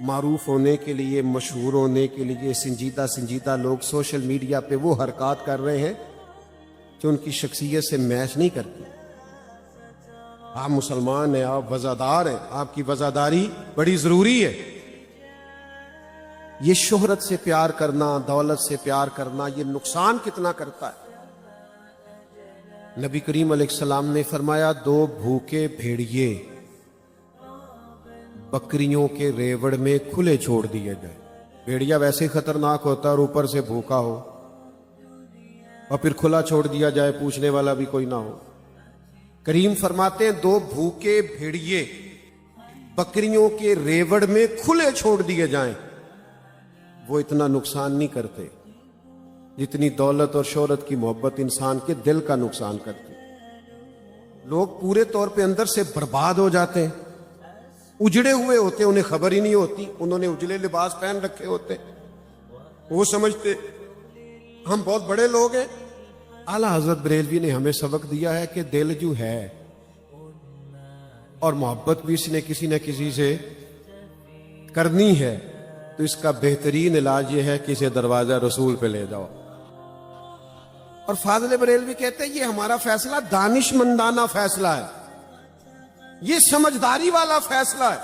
معروف ہونے کے لیے، مشہور ہونے کے لیے سنجیدہ لوگ سوشل میڈیا پہ وہ حرکات کر رہے ہیں جو ان کی شخصیت سے میچ نہیں کرتی. آپ مسلمان ہیں، آپ وزادار ہیں، آپ کی وزاداری بڑی ضروری ہے. یہ شہرت سے پیار کرنا، دولت سے پیار کرنا، یہ نقصان کتنا کرتا ہے. نبی کریم علیہ السلام نے فرمایا 2 بھوکے بھیڑیے بکریوں کے ریوڑ میں کھلے چھوڑ دیے گئے. بھیڑیا ویسے خطرناک ہوتا ہے اور اوپر سے بھوکا ہو اور پھر کھلا چھوڑ دیا جائے، پوچھنے والا بھی کوئی نہ ہو. کریم فرماتے ہیں 2 بھوکے بھیڑیے بکریوں کے ریوڑ میں کھلے چھوڑ دیے جائیں، وہ اتنا نقصان نہیں کرتے جتنی دولت اور شہرت کی محبت انسان کے دل کا نقصان کرتی. لوگ پورے طور پہ اندر سے برباد ہو جاتے ہیں، اجڑے ہوئے ہوتے، انہیں خبر ہی نہیں ہوتی. انہوں نے اجلے لباس پہن رکھے ہوتے، وہ سمجھتے ہم بہت بڑے لوگ ہیں. اعلیٰ حضرت بریلوی نے ہمیں سبق دیا ہے کہ دل جو ہے اور محبت بھی اس نے کسی نہ کسی سے کرنی ہے، تو اس کا بہترین علاج یہ ہے کہ اسے دروازہ رسول پہ لے جاؤ. اور فاضل بریلوی کہتے ہیں یہ ہمارا فیصلہ دانش مندانہ فیصلہ ہے، یہ سمجھداری والا فیصلہ ہے.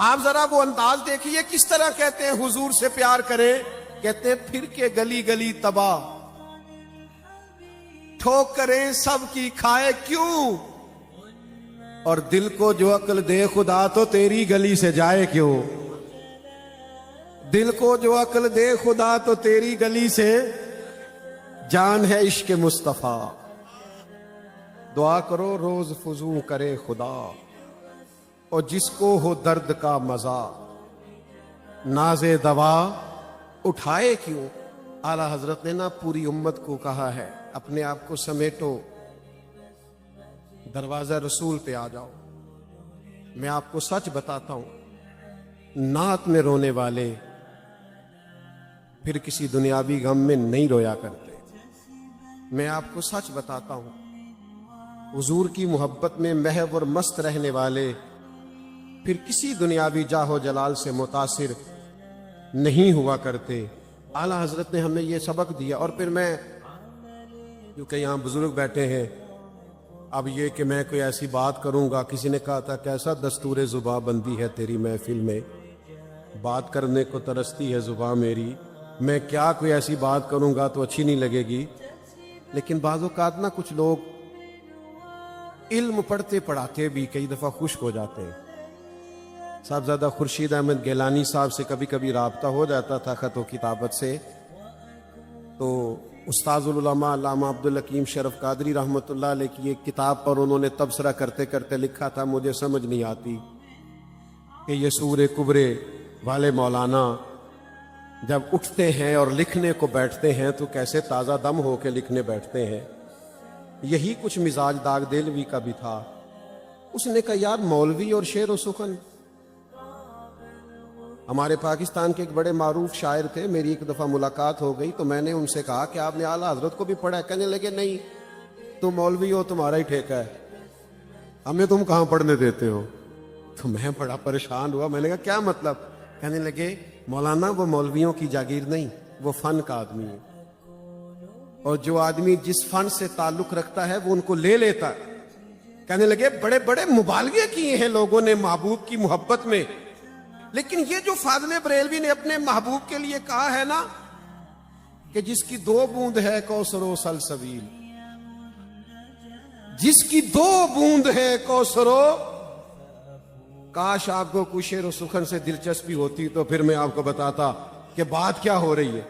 آپ ذرا وہ انداز دیکھیے کس طرح کہتے ہیں حضور سے پیار کریں. کہتے ہیں پھر کے گلی گلی تباہ، ٹھوک کریں سب کی کھائے کیوں، اور دل کو جو عقل دے خدا تو تیری گلی سے جائے کیوں. دل کو جو عقل دے خدا تو تیری گلی سے جان ہے عشق مصطفیٰ. دعا کرو روز فضو کرے خدا، اور جس کو ہو درد کا مزہ ناز دوا اٹھائے کیوں. اعلیٰ حضرت نے نا پوری امت کو کہا ہے اپنے آپ کو سمیٹو، دروازہ رسول پہ آ جاؤ. میں آپ کو سچ بتاتا ہوں، نعت میں رونے والے پھر کسی دنیاوی غم میں نہیں رویا کرتے. میں آپ کو سچ بتاتا ہوں، حضور کی محبت میں محو اور مست رہنے والے پھر کسی دنیاوی جاہ و جلال سے متاثر نہیں ہوا کرتے. اعلیٰ حضرت نے ہمیں یہ سبق دیا. اور پھر میں کیونکہ یہاں بزرگ بیٹھے ہیں، اب یہ کہ میں کوئی ایسی بات کروں گا، کسی نے کہا تھا کیسا دستور زباں بندی ہے تیری محفل میں، بات کرنے کو ترستی ہے زباں میری. میں کیا کوئی ایسی بات کروں گا تو اچھی نہیں لگے گی. لیکن بعض اوقات نا کچھ لوگ علم پڑھتے پڑھاتے بھی کئی دفعہ خشک ہو جاتے ہیں. صاحبزادہ خورشید احمد گیلانی صاحب سے کبھی کبھی رابطہ ہو جاتا تھا خط و کتابت سے، تو استاذ العلماء علامہ عبدالحکیم شرف قادری رحمۃ اللہ علیہ کی ایک کتاب پر انہوں نے تبصرہ کرتے کرتے لکھا تھا، مجھے سمجھ نہیں آتی کہ یہ سورہ کبرے والے مولانا جب اٹھتے ہیں اور لکھنے کو بیٹھتے ہیں تو کیسے تازہ دم ہو کے لکھنے بیٹھتے ہیں. یہی کچھ مزاج داغ دلوی کا بھی تھا. اس نے کہا یار مولوی اور شعر و سخن. ہمارے پاکستان کے ایک بڑے معروف شاعر تھے، میری ایک دفعہ ملاقات ہو گئی تو میں نے ان سے کہا کہ آپ نے اعلیٰ حضرت کو بھی پڑھا ہے؟ کہنے لگے نہیں، تم مولوی ہو، تمہارا ہی ٹھیکہ ہے، ہمیں تم کہاں پڑھنے دیتے ہو. تو میں بڑا پریشان ہوا. میں نے کہا کیا مطلب؟ کہنے لگے مولانا وہ مولویوں کی جاگیر نہیں، وہ فن کا آدمی ہے، اور جو آدمی جس فن سے تعلق رکھتا ہے وہ ان کو لے لیتا ہے. کہنے لگے بڑے بڑے مبالغے کیے ہیں لوگوں نے محبوب کی محبت میں، لیکن یہ جو فاضل بریلوی نے اپنے محبوب کے لیے کہا ہے نا کہ جس کی 2 بوند ہے کوثر و سلسبیل، جس کی 2 بوند ہے کوثر و، کاش آپ کو کچھ شعر و سخن سے دلچسپی ہوتی تو پھر میں آپ کو بتاتا کہ بات کیا ہو رہی ہے.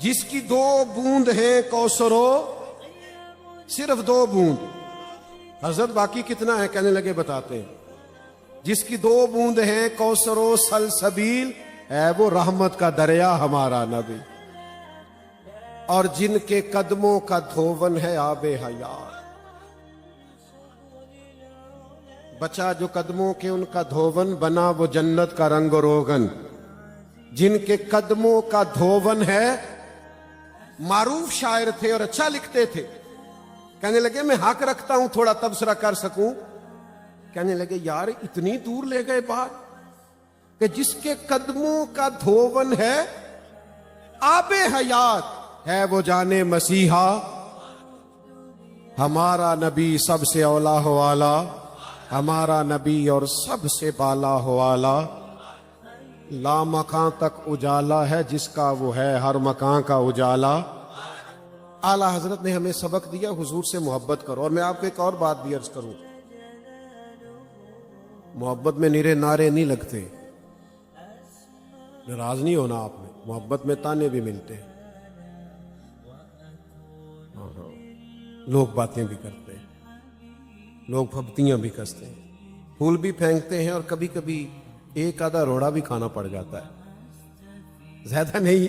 جس کی 2 بوند ہیں کوثر و، صرف 2 بوند. حضرت باقی کتنا ہے؟ کہنے لگے بتاتے ہیں. جس کی 2 بوند ہیں کوثر و سلسبیل ہے وہ رحمت کا دریا ہمارا نبی، اور جن کے قدموں کا دھوون ہے آب حیات. بچا جو قدموں کے ان کا دھوون بنا وہ جنت کا رنگ و روغن. جن کے قدموں کا دھوون ہے، معروف شاعر تھے اور اچھا لکھتے تھے. کہنے لگے میں حق رکھتا ہوں تھوڑا تبصرہ کر سکوں. کہنے لگے یار اتنی دور لے گئے بات. کہ جس کے قدموں کا دھوون ہے آب حیات ہے وہ جانے مسیحا، ہمارا نبی سب سے اولا ہو والا، ہمارا نبی اور سب سے بالا ہو والا، لا مکان تک اجالا ہے جس کا وہ ہے ہر مکان کا اجالا۔ اعلیٰ حضرت نے ہمیں سبق دیا حضور سے محبت کرو۔ اور میں آپ کو ایک اور بات بھی عرض کروں، محبت میں نرے نعرے نہیں لگتے، ناراض نہیں ہونا آپ نے، محبت میں تانے بھی ملتے ہیں، لوگ باتیں بھی کرتے ہیں، لوگ پھبتیاں بھی کستے ہیں، پھول بھی پھینکتے ہیں، اور کبھی کبھی ایک آدھا روڑا بھی کھانا پڑ جاتا ہے، زیادہ نہیں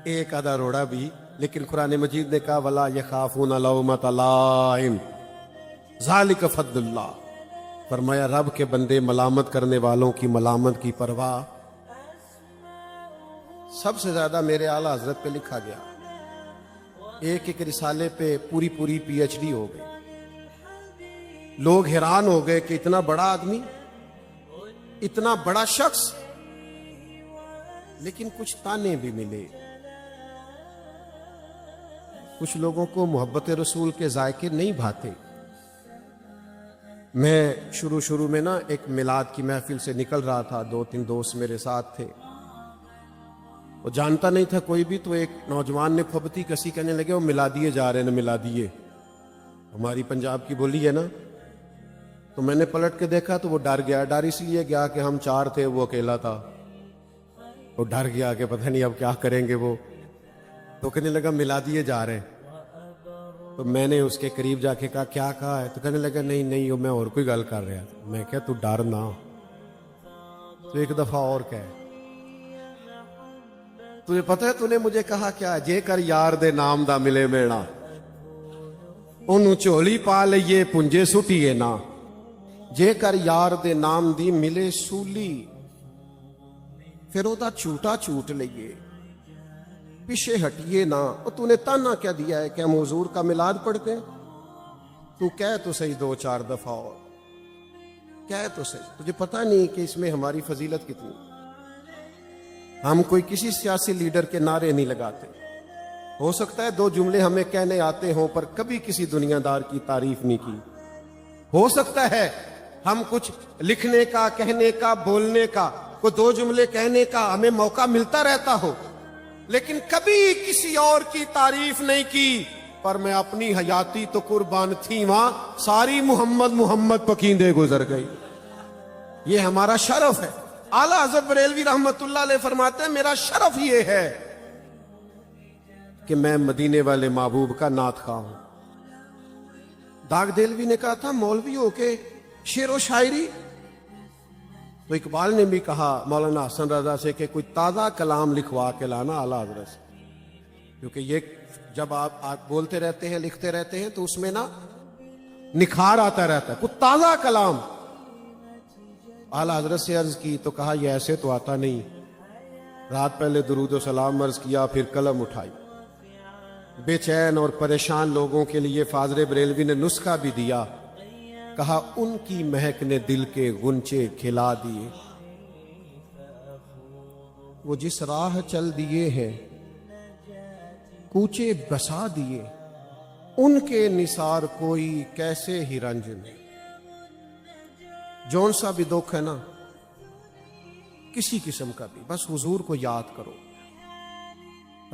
ایک آدھا روڑا بھی۔ لیکن قرآن مجید نے کہا وَلَا يَخَافُونَ لَوْمَةَ لَائِمٍ ذَلِكَ فَضْلُ اللَّهِ، فرمایا رب کے بندے ملامت کرنے والوں کی ملامت کی پرواہ۔ سب سے زیادہ میرے اعلیٰ حضرت پہ لکھا گیا، ایک ایک رسالے پہ پوری پوری پی ایچ ڈی ہو گئی۔ لوگ حیران ہو گئے کہ اتنا بڑا آدمی، اتنا بڑا شخص، لیکن کچھ تانے بھی ملے۔ کچھ لوگوں کو محبت رسول کے ذائقے نہیں بھاتے۔ میں شروع میں نا ایک میلاد کی محفل سے نکل رہا تھا، 2-3 دوست میرے ساتھ تھے، وہ جانتا نہیں تھا کوئی بھی، تو ایک نوجوان نے پھبتی کسی کہنے لگے وہ ملادیے جا رہے ہیں، ملادیے، ہماری پنجاب کی بولی ہے نا۔ تو میں نے پلٹ کے دیکھا تو وہ ڈر گیا، ڈر اس لیے گیا کہ ہم 4 تھے، وہ اکیلا تھا، وہ ڈر گیا کہ پتہ نہیں اب کیا کریں گے وہ، تو کہنے لگا ملادیے جا رہے ہیں۔ تو میں نے اس کے قریب جا کے کہا کیا کہا ہے؟ تو کہنے لگا نہیں میں اور کوئی گل کر رہا تھا۔ میں کہا تو ڈر نہ، تو ایک دفعہ اور کہے تجھے پتہ ہے تو نے مجھے کہا کیا؟ جے کر یار دے نام دا ملے میڑا، انہوں چولی پا لئیے پنجے سٹیے نا، جے کر یار دے نام دی ملے سولی، پھر او دا چھوٹا چھوٹ لئیے، پیچھے ہٹیے نا۔ اور تو نے تانا کیا دیا ہے کہ ہم حضور کا میلاد پڑھتے ہیں؟ تو کہہ تو صحیح 2-4 دفعہ اور کہہ تو صحیح، تجھے پتہ نہیں کہ اس میں ہماری فضیلت کتنی۔ ہم کوئی کسی سیاسی لیڈر کے نعرے نہیں لگاتے، ہو سکتا ہے 2 جملے ہمیں کہنے آتے ہوں پر کبھی کسی دنیا دار کی تعریف نہیں کی، ہو سکتا ہے ہم کچھ لکھنے کا، کہنے کا، بولنے کا، کوئی 2 جملے کہنے کا ہمیں موقع ملتا رہتا ہو، لیکن کبھی کسی اور کی تعریف نہیں کی۔ پر میں اپنی حیاتی تو قربان تھی وہاں، ساری محمد پکیندے گزر گئی۔ یہ ہمارا شرف ہے۔ اعلیٰ حضرت بریلوی رحمت اللہ علیہ فرماتے ہیں میرا شرف یہ ہے کہ میں مدینے والے محبوب کا نعت خواہ ہوں۔ داغ دہلوی نے کہا تھا مولوی ہو کے شعر و شاعری، تو اقبال نے بھی کہا مولانا حسن رضا سے کہ کوئی تازہ کلام لکھوا کے لانا اعلیٰ حضرت سے، کیونکہ یہ جب آپ بولتے رہتے ہیں، لکھتے رہتے ہیں، تو اس میں نا نکھار آتا رہتا ہے، کوئی تازہ کلام۔ اعلیٰ حضرت سے عرض کی تو کہا یہ ایسے تو آتا نہیں۔ رات پہلے درود و سلام عرض کیا، پھر قلم اٹھائی۔ بے چین اور پریشان لوگوں کے لیے فاضل بریلوی نے نسخہ بھی دیا، کہا ان کی مہک نے دل کے غنچے کھلا دیے، وہ جس راہ چل دیے ہیں کوچے بسا دیے، ان کے نثار کوئی کیسے ہی رنج میں۔ جون سا بھی دکھ ہے نا، کسی قسم کا بھی، بس حضور کو یاد کرو،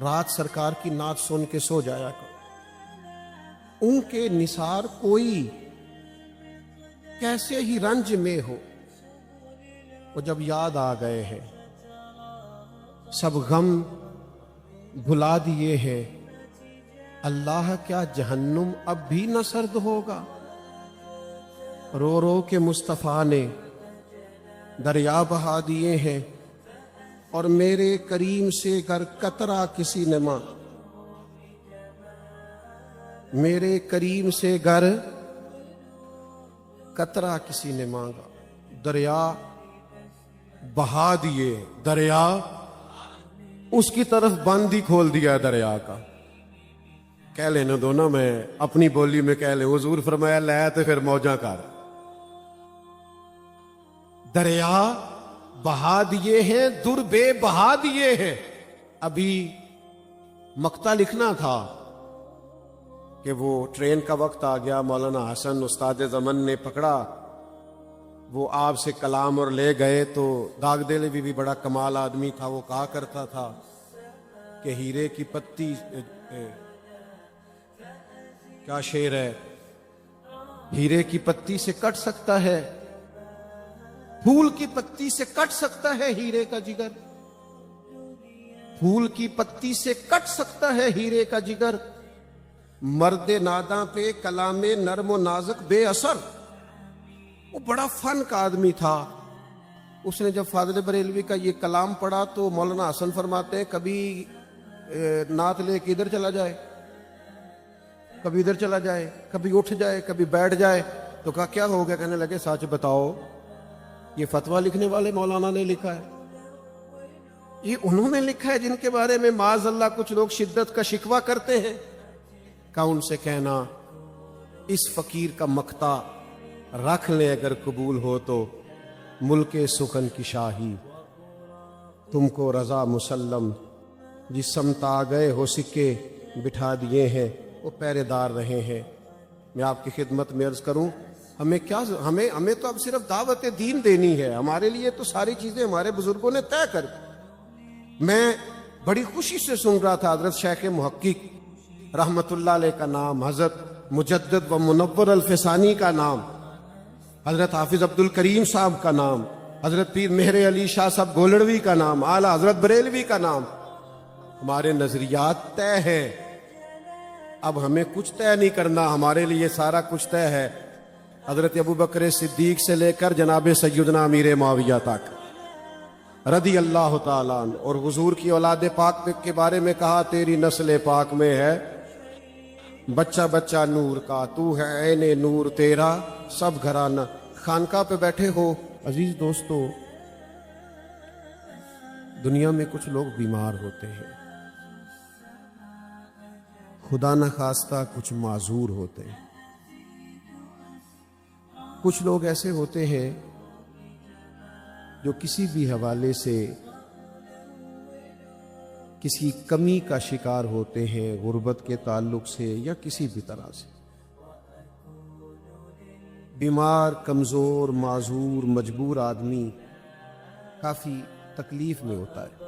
رات سرکار کی نعت سن کے سو جایا کرو، ان کے نثار کوئی کیسے ہی رنج میں ہو۔ وہ جب یاد آ گئے ہیں، سب غم بھلا دیے ہیں، اللہ کیا جہنم اب بھی نہ سرد ہوگا؟ رو رو کے مصطفیٰ نے دریا بہا دیے ہیں، اور میرے کریم سے گر قطرہ کسی نے میرے کریم سے گر قطرہ کسی نے مانگا، دریا بہا دیے، دریا اس کی طرف بند ہی کھول دیا دریا کا۔ کہہ لینا دو نا، میں اپنی بولی میں کہہ لیں، حضور فرمایا لے تو پھر موجاں کر، دریا بہا دیے ہیں در بے بہا دیے ہیں. ابھی مقطع لکھنا تھا کہ وہ ٹرین کا وقت آ گیا, مولانا حسن استاد زمن نے پکڑا, وہ آپ سے کلام اور لے گئے. تو داغ دہلوی بھی بڑا کمال آدمی تھا, وہ کہا کرتا تھا کہ ہیرے کی پتی, کیا شعر ہے, ہیرے کی پتی سے کٹ سکتا ہے, پھول کی پتی سے کٹ سکتا ہے ہیرے کا جگر, پھول کی پتی سے کٹ سکتا ہے ہیرے کا جگر, مرد ناداں پہ کلام نرم و نازک بے اثر. وہ بڑا فن کا آدمی تھا. اس نے جب فاضل بریلوی کا یہ کلام پڑھا تو مولانا حسن فرماتے ہیں کبھی نعت لے کے ادھر چلا جائے, کبھی ادھر چلا جائے, کبھی اٹھ جائے, کبھی بیٹھ جائے. تو کہا کیا ہو گیا؟ کہنے لگے سچ بتاؤ یہ فتویٰ لکھنے والے مولانا نے لکھا ہے, یہ انہوں نے لکھا ہے جن کے بارے میں معاذ اللہ کچھ لوگ شدت کا شکوہ کرتے ہیں. کہ ان سے کہنا اس فقیر کا مقطع رکھ لیں اگر قبول ہو تو, ملک سخن کی شاہی تم کو رضا مسلم, جس سمت آ گئے ہو سکے بٹھا دیے ہیں وہ پہرے دار رہے ہیں. میں آپ کی خدمت میں عرض کروں ہمیں کیا, ہمیں تو اب صرف دعوت دین دینی ہے. ہمارے لیے تو ساری چیزیں ہمارے بزرگوں نے طے کر. میں بڑی خوشی سے سن رہا تھا حضرت شیخ محقق رحمت اللہ علیہ کا نام, حضرت مجدد و منور الفسانی کا نام, حضرت حافظ عبد الکریم صاحب کا نام, حضرت پیر مہر علی شاہ صاحب گولڑوی کا نام, اعلیٰ حضرت بریلوی کا نام. ہمارے نظریات طے ہیں, اب ہمیں کچھ طے نہیں کرنا, ہمارے لیے سارا کچھ طے ہے. حضرت ابو بکر صدیق سے لے کر جناب سیدنا امیر معاویہ تک رضی اللہ تعالیٰ عنہ, اور حضور کی اولاد پاک کے بارے میں کہا تیری نسل پاک میں ہے بچہ بچہ نور کا, تو ہے عین نور تیرا سب گھرانہ. خانقاہ پہ بیٹھے ہو عزیز دوستو, دنیا میں کچھ لوگ بیمار ہوتے ہیں, خدا نخواستہ کچھ معذور ہوتے ہیں, کچھ لوگ ایسے ہوتے ہیں جو کسی بھی حوالے سے کسی کمی کا شکار ہوتے ہیں, غربت کے تعلق سے یا کسی بھی طرح سے. بیمار, کمزور, معذور, مجبور آدمی کافی تکلیف میں ہوتا ہے.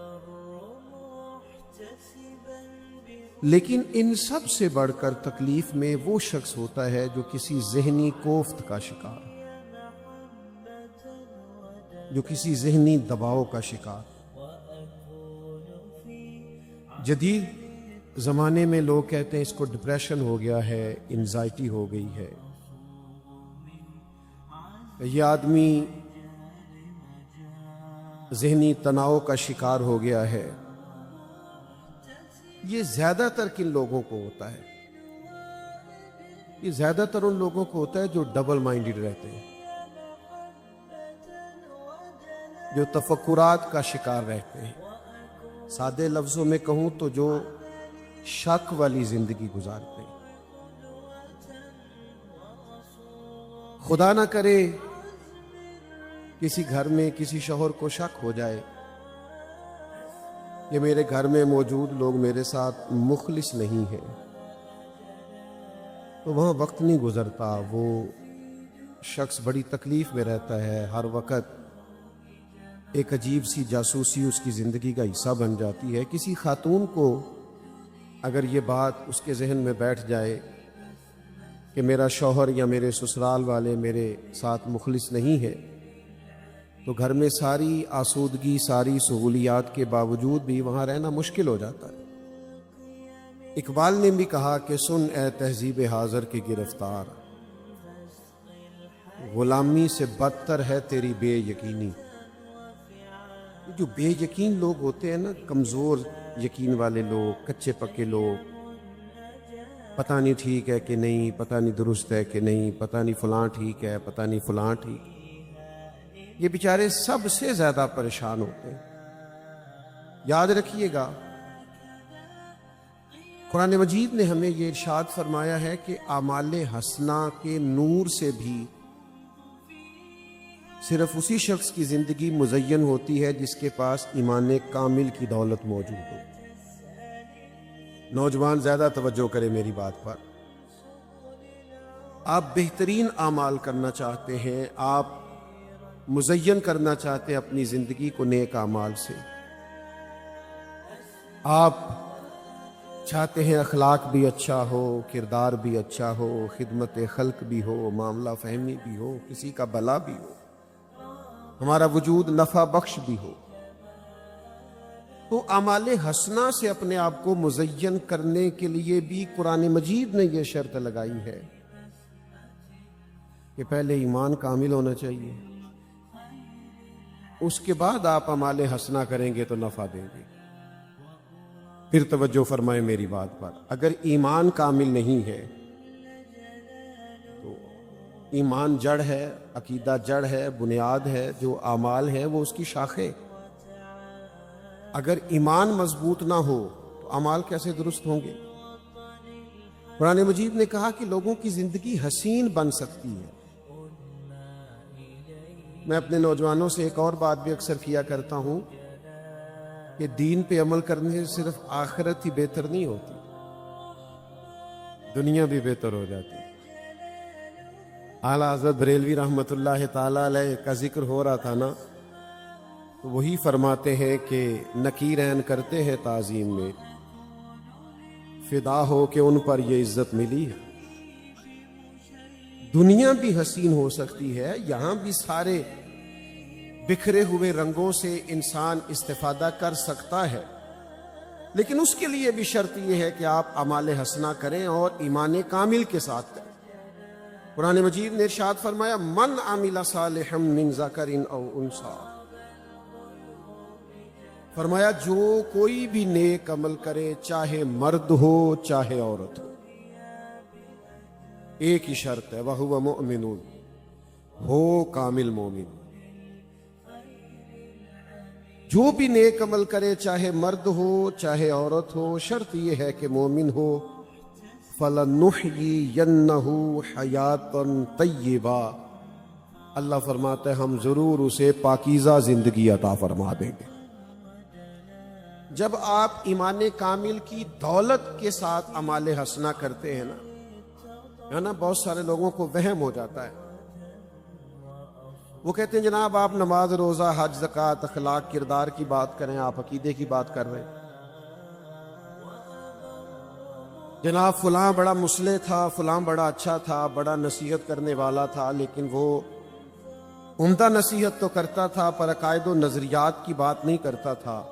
لیکن ان سب سے بڑھ کر تکلیف میں وہ شخص ہوتا ہے جو کسی ذہنی کوفت کا شکار, جو کسی ذہنی دباؤ کا شکار. جدید زمانے میں لوگ کہتے ہیں اس کو ڈپریشن ہو گیا ہے, انزائٹی ہو گئی ہے, یہ آدمی ذہنی تناؤ کا شکار ہو گیا ہے. یہ زیادہ تر کن لوگوں کو ہوتا ہے؟ یہ زیادہ تر ان لوگوں کو ہوتا ہے جو ڈبل مائنڈڈ رہتے ہیں, جو تفکرات کا شکار رہتے ہیں. سادے لفظوں میں کہوں تو جو شک والی زندگی گزارتے ہیں. خدا نہ کرے کسی گھر میں کسی شوہر کو شک ہو جائے کہ میرے گھر میں موجود لوگ میرے ساتھ مخلص نہیں ہیں, تو وہاں وقت نہیں گزرتا, وہ شخص بڑی تکلیف میں رہتا ہے. ہر وقت ایک عجیب سی جاسوسی اس کی زندگی کا حصہ بن جاتی ہے. کسی خاتون کو اگر یہ بات اس کے ذہن میں بیٹھ جائے کہ میرا شوہر یا میرے سسرال والے میرے ساتھ مخلص نہیں ہے, تو گھر میں ساری آسودگی, ساری سہولیات کے باوجود بھی وہاں رہنا مشکل ہو جاتا ہے. اقبال نے بھی کہا کہ سن اے تہذیب حاضر کی گرفتار, غلامی سے بدتر ہے تیری بے یقینی. جو بے یقین لوگ ہوتے ہیں نا, کمزور یقین والے لوگ, کچے پکے لوگ, پتہ نہیں ٹھیک ہے کہ نہیں, پتہ نہیں درست ہے کہ نہیں, پتہ نہیں فلاں ٹھیک ہے, پتہ نہیں فلاں ٹھیک, یہ بیچارے سب سے زیادہ پریشان ہوتے ہیں. یاد رکھیے گا قرآن مجید نے ہمیں یہ ارشاد فرمایا ہے کہ اعمال حسنہ کے نور سے بھی صرف اسی شخص کی زندگی مزین ہوتی ہے جس کے پاس ایمان کامل کی دولت موجود ہو۔ نوجوان زیادہ توجہ کرے میری بات پر۔ آپ بہترین اعمال کرنا چاہتے ہیں، آپ مزین کرنا چاہتے ہیں اپنی زندگی کو نیک اعمال سے، آپ چاہتے ہیں اخلاق بھی اچھا ہو، کردار بھی اچھا ہو، خدمت خلق بھی ہو، معاملہ فہمی بھی ہو، کسی کا بھلا بھی ہو، ہمارا وجود نفع بخش بھی ہو، تو اعمال حسنہ سے اپنے آپ کو مزین کرنے کے لیے بھی قرآن مجید نے یہ شرط لگائی ہے کہ پہلے ایمان کامل ہونا چاہیے، اس کے بعد آپ اعمال حسنہ کریں گے تو نفع دیں گے۔ پھر توجہ فرمائیں میری بات پر، اگر ایمان کامل نہیں ہے تو ایمان جڑ ہے، عقیدہ جڑ ہے، بنیاد ہے، جو اعمال ہیں وہ اس کی شاخیں۔ اگر ایمان مضبوط نہ ہو تو اعمال کیسے درست ہوں گے؟ قرآن مجید نے کہا کہ لوگوں کی زندگی حسین بن سکتی ہے۔ میں اپنے نوجوانوں سے ایک اور بات بھی اکثر کیا کرتا ہوں کہ دین پہ عمل کرنے سے صرف آخرت ہی بہتر نہیں ہوتی، دنیا بھی بہتر ہو جاتی۔ اعلیٰ حضرت بریلوی رحمۃ اللہ تعالی علیہ کا ذکر ہو رہا تھا نا، تو وہی فرماتے ہیں کہ نکیرین کرتے ہیں تعظیم میں، فدا ہو کہ ان پر یہ عزت ملی ہے۔ دنیا بھی حسین ہو سکتی ہے، یہاں بھی سارے بکھرے ہوئے رنگوں سے انسان استفادہ کر سکتا ہے، لیکن اس کے لیے بھی شرط یہ ہے کہ آپ اعمال حسنہ کریں اور ایمان کامل کے ساتھ کریں۔ قرآن مجید نے ارشاد فرمایا من عمل صالحا من ذکر او انثی، فرمایا جو کوئی بھی نیک عمل کرے، چاہے مرد ہو چاہے عورت ہو، ایک ہی شرط ہے، وَهُوَ مُؤْمِنٌ، ہو کامل مومن۔ جو بھی نیک عمل کرے، چاہے مرد ہو چاہے عورت ہو، شرط یہ ہے کہ مومن ہو۔ فَلَنُحْيِيَنَّهُ حَيَاةً طَيِّبَةً، اللہ فرماتا ہے ہم ضرور اسے پاکیزہ زندگی عطا فرما دیں گے۔ جب آپ ایمان کامل کی دولت کے ساتھ اعمال حسنہ کرتے ہیں نا، بہت سارے لوگوں کو وہم ہو جاتا ہے، وہ کہتے ہیں جناب آپ نماز روزہ حج زکوٰۃ اخلاق کردار کی بات کریں، آپ عقیدے کی بات کر رہے ہیں۔ جناب فلاں بڑا مصلح تھا، فلاں بڑا اچھا تھا، بڑا نصیحت کرنے والا تھا، لیکن وہ عمدہ نصیحت تو کرتا تھا پر عقائد و نظریات کی بات نہیں کرتا تھا۔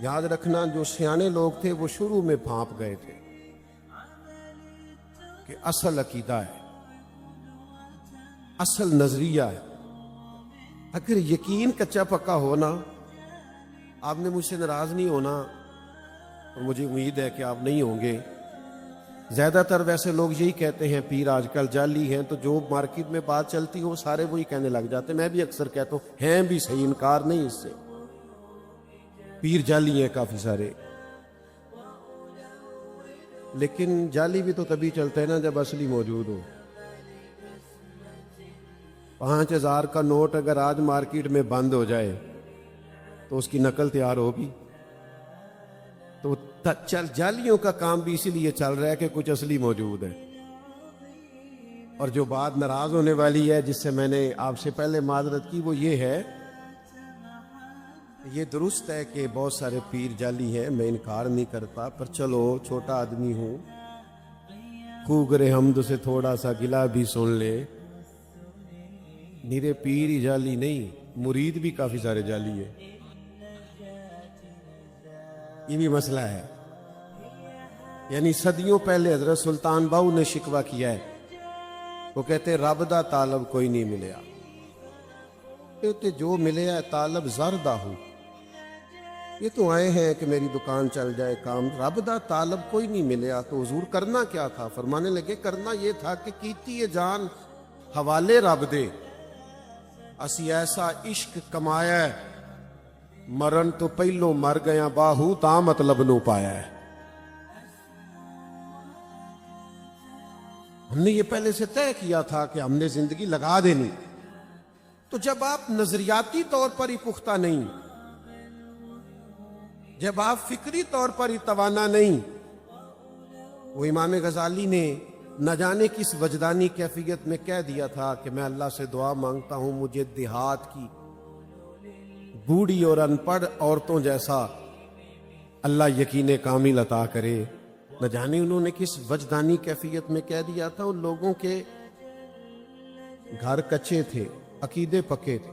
یاد رکھنا جو سیانے لوگ تھے وہ شروع میں بھانپ گئے تھے کہ اصل عقیدہ ہے، اصل نظریہ ہے۔ اگر یقین کچا پکا ہونا، آپ نے مجھ سے ناراض نہیں ہونا، اور مجھے امید ہے کہ آپ نہیں ہوں گے۔ زیادہ تر ویسے لوگ یہی کہتے ہیں پیر آج کل جعلی ہیں، تو جو مارکیٹ میں بات چلتی ہو سارے وہی کہنے لگ جاتے ہیں۔ میں بھی اکثر کہتا ہوں، ہیں بھی صحیح، انکار نہیں اس سے، پیر جعلی ہیں کافی سارے، لیکن جعلی بھی تو تبھی چلتا ہے نا جب اصلی موجود ہو۔ 5000 کا نوٹ اگر آج مارکیٹ میں بند ہو جائے تو اس کی نقل تیار ہوگی؟ تو جعلیوں کا کام بھی اسی لیے چل رہا ہے کہ کچھ اصلی موجود ہے۔ اور جو بات ناراض ہونے والی ہے، جس سے میں نے آپ سے پہلے معذرت کی، وہ یہ ہے، یہ درست ہے کہ بہت سارے پیر جعلی ہیں، میں انکار نہیں کرتا، پر چلو چھوٹا آدمی ہوں، خوگر حمد سے تھوڑا سا گلہ بھی سن لے، نیرے پیر ہی جعلی نہیں، مرید بھی کافی سارے جعلی ہے، یہ بھی مسئلہ ہے۔ یعنی صدیوں پہلے حضرت سلطان باہو نے شکوہ کیا ہے، وہ کہتے رب دا طالب کوئی نہیں ملیا، کہتے جو ملیا ہے طالب زردہ ہوں، یہ تو آئے ہیں کہ میری دکان چل جائے کام، رب دا طالب کوئی نہیں ملیا۔ تو حضور کرنا کیا تھا؟ فرمانے لگے کرنا یہ تھا کہ کیتی جان حوالے رب دے، اسی ایسا عشق کمایا ہے، مرن تو پہلو مر گیا باہو تا مطلب نو پایا ہے۔ ہم نے یہ پہلے سے طے کیا تھا کہ ہم نے زندگی لگا دینی، تو جب آپ نظریاتی طور پر ہی پختہ نہیں، جب آپ فکری طور پر ہی توانا نہیں، وہ امام غزالی نے نہ جانے کس وجدانی کیفیت میں کہہ دیا تھا کہ میں اللہ سے دعا مانگتا ہوں مجھے دیہات کی بوڑھی اور ان پڑھ عورتوں جیسا اللہ یقین کامل عطا کرے۔ نہ جانے انہوں نے کس وجدانی کیفیت میں کہہ دیا تھا۔ ان لوگوں کے گھر کچے تھے، عقیدے پکے تھے۔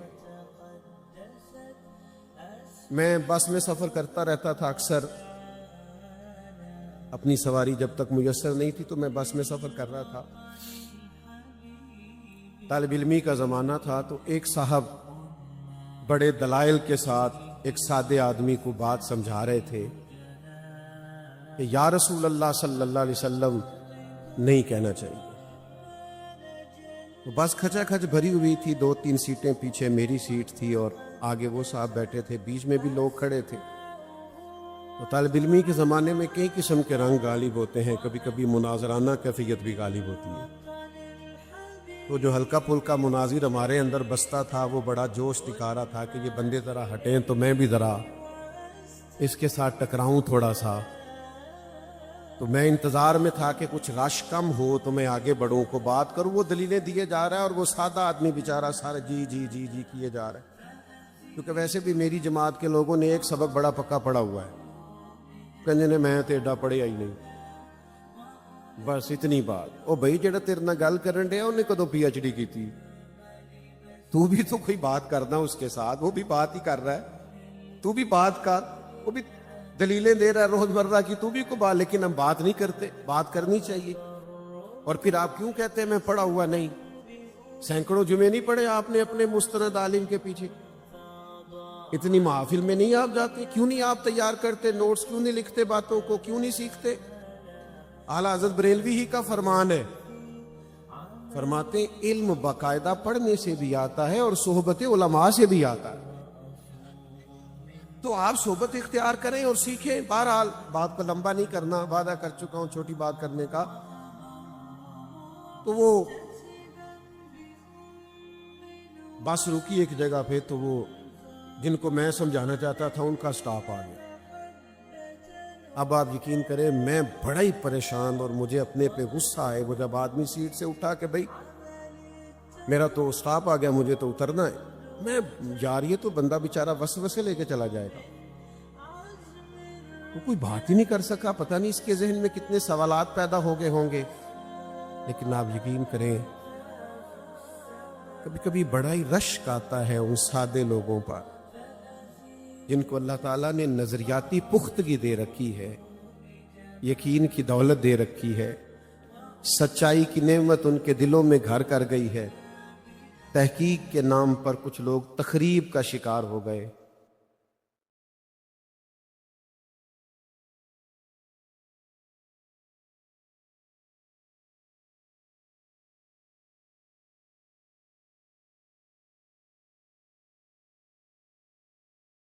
میں بس میں سفر کرتا رہتا تھا اکثر، اپنی سواری جب تک میسر نہیں تھی تو میں بس میں سفر کر رہا تھا۔ طالب علمی کا زمانہ تھا، تو ایک صاحب بڑے دلائل کے ساتھ ایک سادے آدمی کو بات سمجھا رہے تھے کہ یا رسول اللہ صلی اللہ علیہ وسلم نہیں کہنا چاہیے۔ بس کھچا کھچ بھری ہوئی تھی، 2-3 سیٹیں پیچھے میری سیٹ تھی اور آگے وہ صاحب بیٹھے تھے، بیچ میں بھی لوگ کھڑے تھے۔ تو طالب علمی کے زمانے میں کئی قسم کے رنگ غالب ہوتے ہیں، کبھی کبھی مناظرانہ کیفیت بھی غالب ہوتی ہے۔ تو جو ہلکا پھلکا مناظر ہمارے اندر بستا تھا وہ بڑا جوش دکھا رہا تھا کہ یہ بندے ذرا ہٹیں تو میں بھی ذرا اس کے ساتھ ٹکراؤں تھوڑا سا۔ تو میں انتظار میں تھا کہ کچھ رش کم ہو تو میں آگے بڑھوں، کو بات کروں۔ وہ دلیلیں دیے جا رہا ہے اور وہ سادہ آدمی بیچارہ سارے جی جی جی جی کیے جا رہا ہے، کیونکہ ویسے بھی میری جماعت کے لوگوں نے ایک سبق بڑا پکا پڑا ہوا ہے، کہنے نے میں تے ایڈا پڑھیا ہی نہیں، بس اتنی بات۔ او بھائی جڑا تیرے نال گل کرن ڈیا انہیں کدوں پی ایچ ڈی کی؟ تو بھی تو کوئی بات کرنا اس کے ساتھ، وہ بھی بات ہی کر رہا ہے، تو بھی بات کر، وہ بھی دلیلیں دے رہا ہے روز مرہ کی، تو بھی کو بات، لیکن ہم بات نہیں کرتے۔ بات کرنی چاہیے۔ اور پھر آپ کیوں کہتے ہیں میں پڑھا ہوا نہیں؟ سینکڑوں جمعے نہیں پڑھے آپ نے اپنے مستند عالم کے پیچھے؟ اتنی محافل میں نہیں آپ جاتے؟ کیوں نہیں آپ تیار کرتے نوٹس؟ کیوں نہیں لکھتے باتوں کو؟ کیوں نہیں سیکھتے؟ اعلیٰ حضرت بریلوی ہی کا فرمان ہے، فرماتے ہیں علم باقاعدہ پڑھنے سے بھی آتا ہے اور صحبت علماء سے بھی آتا ہے۔ تو آپ صحبت اختیار کریں اور سیکھیں۔ بہرحال بات کو لمبا نہیں کرنا، وعدہ کر چکا ہوں چھوٹی بات کرنے کا۔ تو وہ بس رکی ایک جگہ پہ، تو وہ جن کو میں سمجھانا چاہتا تھا ان کا سٹاپ آ گیا۔ اب آپ یقین کریں میں بڑا ہی پریشان اور مجھے اپنے پہ غصہ آئے۔ وہ جب آدمی سیٹ سے اٹھا کہ بھائی میرا تو سٹاپ آ گیا، مجھے تو اترنا ہے، میں یار یہ تو بندہ بیچارہ وسوسے لے کے چلا جائے گا، وہ کوئی بات ہی نہیں کر سکا۔ پتہ نہیں اس کے ذہن میں کتنے سوالات پیدا ہو گئے ہوں گے۔ لیکن آپ یقین کریں کبھی کبھی بڑا ہی رشک آتا ہے ان سادے لوگوں پر جن کو اللہ تعالیٰ نے نظریاتی پختگی دے رکھی ہے، یقین کی دولت دے رکھی ہے، سچائی کی نعمت ان کے دلوں میں گھر کر گئی ہے۔ تحقیق کے نام پر کچھ لوگ تخریب کا شکار ہو گئے۔